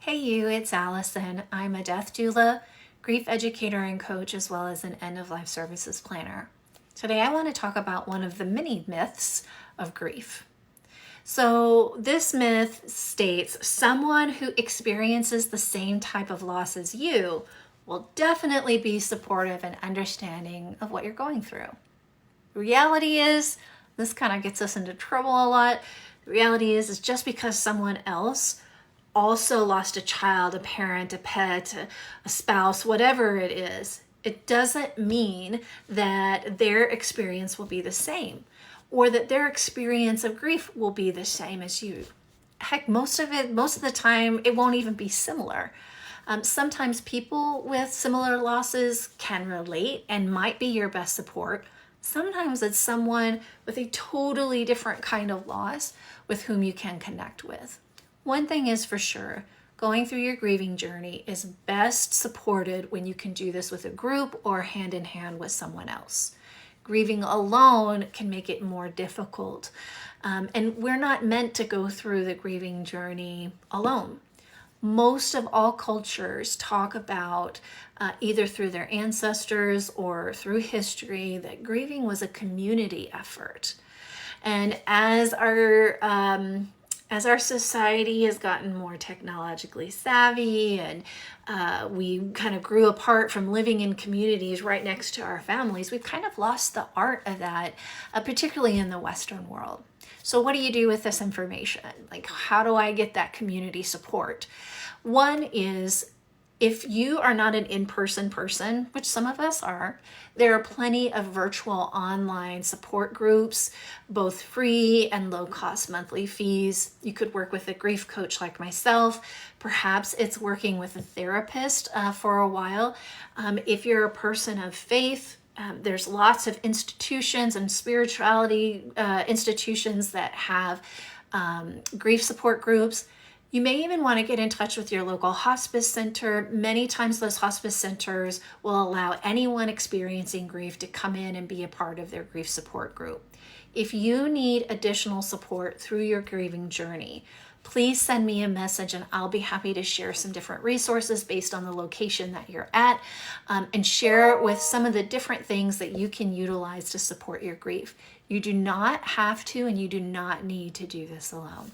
Hey you, it's Allison. I'm a death doula, grief educator and coach, as well as an end-of-life services planner. Today I want to talk about one of the many myths of grief. So this myth states someone who experiences the same type of loss as you will definitely be supportive and understanding of what you're going through. The reality is, this kind of gets us into trouble a lot. The reality is just because someone else also lost a child, a parent, a pet, a spouse, whatever it is, it doesn't mean that their experience will be the same or that their experience of grief will be the same as you. Heck, most of the time, it won't even be similar. Sometimes people with similar losses can relate and might be your best support. Sometimes it's someone with a totally different kind of loss with whom you can connect with. One thing is for sure, going through your grieving journey is best supported when you can do this with a group or hand in hand with someone else. Grieving alone can make it more difficult. And we're not meant to go through the grieving journey alone. Most of all cultures talk about either through their ancestors or through history that grieving was a community effort. And as our society has gotten more technologically savvy and we kind of grew apart from living in communities right next to our families, we've kind of lost the art of that, particularly in the Western world. So what do you do with this information? Like, how do I get that community support? One is, if you are not an in-person person, which some of us are, there are plenty of virtual online support groups, both free and low-cost monthly fees. You could work with a grief coach like myself. Perhaps it's working with a therapist for a while. If you're a person of faith, there's lots of institutions and spirituality institutions that have grief support groups. You may even want to get in touch with your local hospice center. Many times those hospice centers will allow anyone experiencing grief to come in and be a part of their grief support group. If you need additional support through your grieving journey, please send me a message and I'll be happy to share some different resources based on the location that you're at, and share with some of the different things that you can utilize to support your grief. You do not have to and you do not need to do this alone.